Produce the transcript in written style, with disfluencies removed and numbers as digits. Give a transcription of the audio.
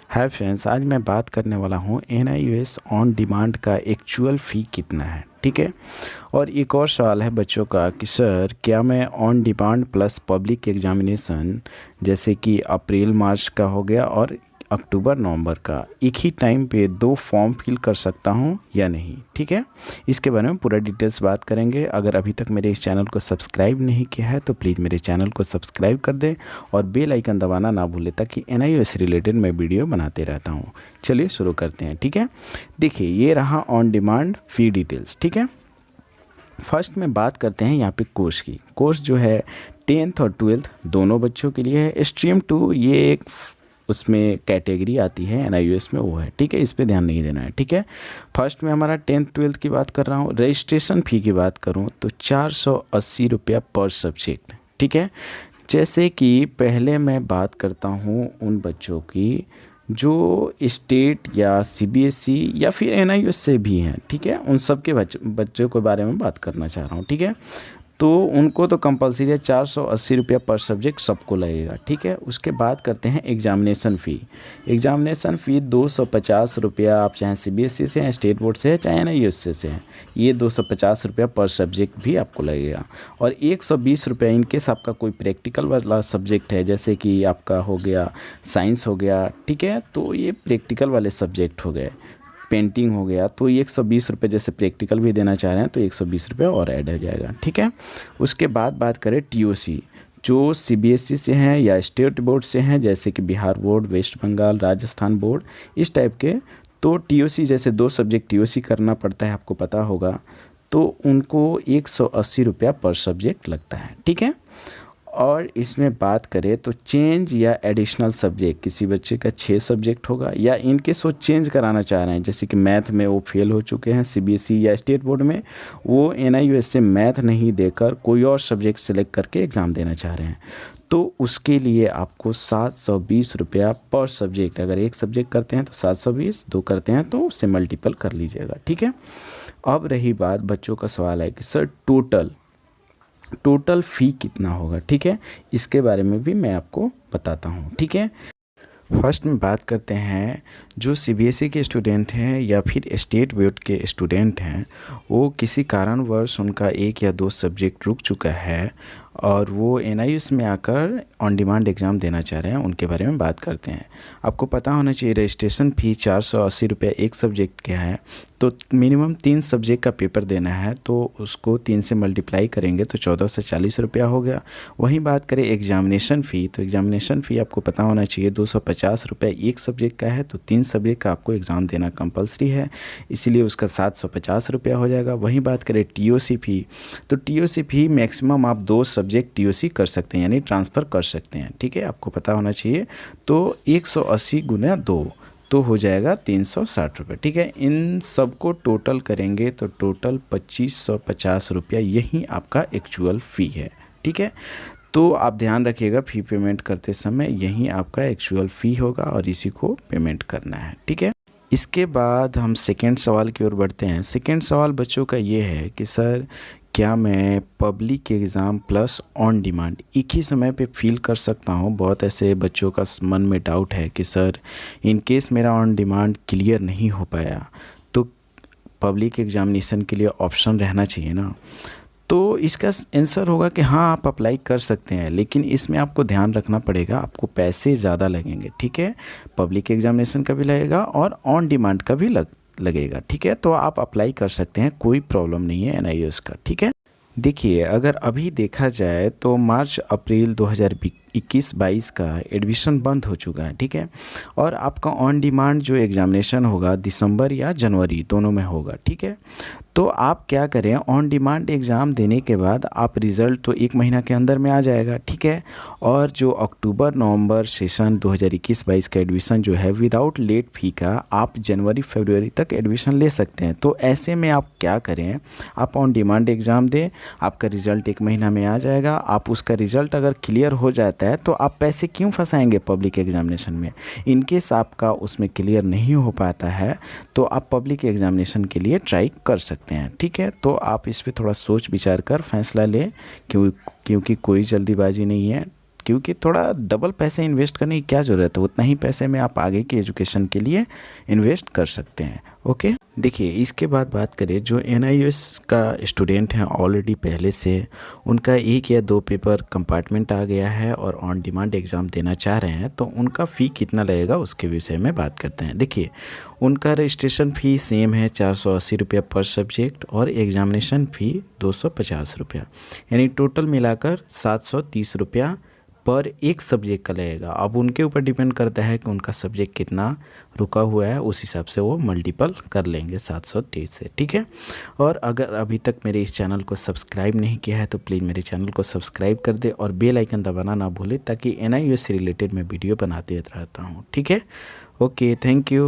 Hi friends, आज मैं बात करने वाला हूँ NIOS ऑन डिमांड का एक्चुअल फ़ी कितना है। ठीक है। और एक और सवाल है बच्चों का कि सर क्या मैं on demand plus public examination जैसे कि अप्रैल मार्च का हो गया और अक्टूबर नवंबर का एक ही टाइम पे 2 फॉर्म फिल कर सकता हूँ या नहीं। ठीक है, इसके बारे में पूरा डिटेल्स बात करेंगे। अगर अभी तक मेरे इस चैनल को सब्सक्राइब नहीं किया है तो प्लीज़ मेरे चैनल को सब्सक्राइब कर दें और बेल आइकन दबाना ना भूलें ताकि NIOS रिलेटेड मैं वीडियो बनाते रहता हूँ। चलिए शुरू करते हैं। ठीक है, देखिए ये रहा ऑन डिमांड फ़ी डिटेल्स। ठीक है, फर्स्ट में बात करते हैं यहाँ पे कोर्स की। कोर्स जो है 10th और 12th दोनों बच्चों के लिए है। स्ट्रीम 2 ये एक उसमें कैटेगरी आती है NIOS में, वो है। ठीक है, इस पे ध्यान नहीं देना है। ठीक है, फर्स्ट में हमारा 10th 12th की बात कर रहा हूँ। रजिस्ट्रेशन फ़ी की बात करूँ तो 480 रुपया पर सब्जेक्ट। ठीक है, जैसे कि पहले मैं बात करता हूँ उन बच्चों की जो स्टेट या CBSE या फिर NIOS से भी हैं। ठीक है, उन सब के बच्चों के बारे में बात करना चाह रहा हूँ। ठीक है, तो उनको तो कंपलसरी है 480 रुपया पर सब्जेक्ट सबको लगेगा। ठीक है, उसके बाद करते हैं एग्जामिनेशन फ़ी। एग्जामिनेशन फ़ी 250 रुपया, आप चाहे CBSE से हैं, स्टेट बोर्ड से है, चाहे NIOS से हैं, ये 250 रुपया पर सब्जेक्ट भी आपको लगेगा। और 120 रुपया इनकेस आपका कोई प्रैक्टिकल वाला सब्जेक्ट है, जैसे कि आपका हो गया साइंस हो गया। ठीक है, तो ये प्रैक्टिकल वाले सब्जेक्ट हो गए, पेंटिंग हो गया, तो ये 120 रुपये, जैसे प्रैक्टिकल भी देना चाह रहे हैं तो 120 रुपये और ऐड हो जाएगा। ठीक है, उसके बाद बात करें TOC, जो CBSE से हैं या स्टेट बोर्ड से हैं, जैसे कि बिहार बोर्ड, वेस्ट बंगाल, राजस्थान बोर्ड, इस टाइप के, तो TOC जैसे 2 सब्जेक्ट TOC करना पड़ता है, आपको पता होगा, तो उनको 180 रुपया पर सब्जेक्ट लगता है। ठीक है, और इसमें बात करें तो चेंज या एडिशनल सब्जेक्ट, किसी बच्चे का 6 सब्जेक्ट होगा या इनकेस वो चेंज कराना चाह रहे हैं, जैसे कि मैथ में वो फेल हो चुके हैं CBSE या स्टेट बोर्ड में, वो NIOS से मैथ नहीं देकर कोई और सब्जेक्ट सेलेक्ट करके एग्ज़ाम देना चाह रहे हैं, तो उसके लिए आपको 720 रुपया पर सब्जेक्ट, अगर एक सब्जेक्ट करते हैं तो 720, 2 करते हैं तो उससे मल्टीपल कर लीजिएगा। ठीक है, अब रही बात, बच्चों का सवाल है कि सर टोटल फ़ी कितना होगा। ठीक है, इसके बारे में भी मैं आपको बताता हूँ। ठीक है, फर्स्ट में बात करते हैं जो CBSE के स्टूडेंट हैं या फिर स्टेट बोर्ड के स्टूडेंट हैं, वो किसी कारणवश उनका 1 या 2 सब्जेक्ट रुक चुका है और वो NIOS में आकर ऑन डिमांड एग्ज़ाम देना चाह रहे हैं, उनके बारे में बात करते हैं। आपको पता होना चाहिए रजिस्ट्रेशन फ़ी 480 रुपये एक सब्जेक्ट का है, तो मिनिमम 3 सब्जेक्ट का पेपर देना है, तो उसको 3 से मल्टीप्लाई करेंगे तो 1440 रुपया हो गया। वहीं बात करें एग्जामिनेशन फ़ी, तो एग्जामिनेशन फ़ी आपको पता होना चाहिए 250 रुपये एक सब्जेक्ट का है, तो 3 सब्जेक्ट का आपको एग्ज़ाम देना कंपलसरी है, इसीलिए उसका 750 रुपया हो जाएगा। वहीं बात करें TOC फ़ी, तो TOC फ़ी मैक्सिमम आप 2 सब्जेक्ट TOC कर सकते हैं, यानी ट्रांसफ़र कर सकते हैं। ठीक है, आपको पता होना चाहिए, तो 180 गुना 2 तो हो जाएगा 360 रुपये। ठीक है, इन सबको टोटल करेंगे तो टोटल 2550 रुपया यही आपका एक्चुअल फ़ी है। ठीक है, तो आप ध्यान रखिएगा फ़ी पेमेंट करते समय यही आपका एक्चुअल फ़ी होगा और इसी को पेमेंट करना है। ठीक है, इसके बाद हम सेकेंड सवाल की ओर बढ़ते हैं। सेकेंड सवाल बच्चों का ये है कि सर क्या मैं public exam plus on demand एक ही समय पे फील कर सकता हूँ। बहुत ऐसे बच्चों का मन में डाउट है कि सर इन केस मेरा ऑन डिमांड क्लियर नहीं हो पाया तो पब्लिक एग्ज़ामिनेशन के लिए ऑप्शन रहना चाहिए ना। तो इसका आंसर होगा कि हाँ, आप अप्लाई कर सकते हैं, लेकिन इसमें आपको ध्यान रखना पड़ेगा, आपको पैसे ज़्यादा लगेंगे। ठीक है, पब्लिक एग्जामिनेशन का भी लगेगा और ऑन डिमांड का भी लगेगा। ठीक है, तो आप अप्लाई कर सकते हैं, कोई प्रॉब्लम नहीं है NIOS का। ठीक है, देखिए अगर अभी देखा जाए तो मार्च अप्रैल 2021-22 का एडमिशन बंद हो चुका है। ठीक है, और आपका ऑन डिमांड जो एग्ज़ामिनेशन होगा दिसंबर या जनवरी दोनों में होगा। ठीक है, तो आप क्या करें, ऑन डिमांड एग्ज़ाम देने के बाद आप रिज़ल्ट तो 1 महीना के अंदर में आ जाएगा। ठीक है, और जो अक्टूबर नवंबर सेशन 2021-22 का एडमिशन जो है विदाउट लेट फ़ी का आप जनवरी फरवरी तक एडमिशन ले सकते हैं। तो ऐसे में आप क्या करें, आप ऑन डिमांड एग्ज़ाम दें, आपका रिज़ल्ट 1 महीना में आ जाएगा। आप उसका रिज़ल्ट अगर क्लियर हो जाता है तो आप पैसे क्यों फंसाएंगे पब्लिक एग्ज़ामिनेशन में। इनकेस आपका उसमें क्लियर नहीं हो पाता है तो आप पब्लिक एग्ज़ामिनेशन के लिए ट्राई कर सकते हैं। ठीक है, तो आप इस पे थोड़ा सोच विचार कर फैसला लें, क्योंकि कोई जल्दीबाजी नहीं है, क्योंकि थोड़ा डबल पैसे इन्वेस्ट करने की क्या ज़रूरत है, उतना ही पैसे में आप आगे की एजुकेशन के लिए इन्वेस्ट कर सकते हैं। ओके, देखिए इसके बाद बात करें जो NIOS का स्टूडेंट हैं ऑलरेडी पहले से उनका 1 या 2 पेपर कंपार्टमेंट आ गया है और ऑन डिमांड एग्ज़ाम देना चाह रहे हैं, तो उनका फ़ी कितना लगेगा उसके विषय में बात करते हैं। देखिए उनका रजिस्ट्रेशन फ़ी सेम है 480 रुपया पर सब्जेक्ट और एग्ज़ामिनेशन फ़ी 250 रुपया, यानी टोटल मिलाकर 730 रुपया पर एक सब्जेक्ट का लगेगा। अब उनके ऊपर डिपेंड करता है कि उनका सब्जेक्ट कितना रुका हुआ है, उस हिसाब से वो मल्टीपल कर लेंगे 730 से, ठीक है। और अगर अभी तक मेरे इस चैनल को सब्सक्राइब नहीं किया है तो प्लीज़ मेरे चैनल को सब्सक्राइब कर दे और बेल आइकन दबाना ना भूले, ताकि NIOS से रिलेटेड मैं वीडियो बनाते रहता हूँ, ठीक है। Okay, thank you.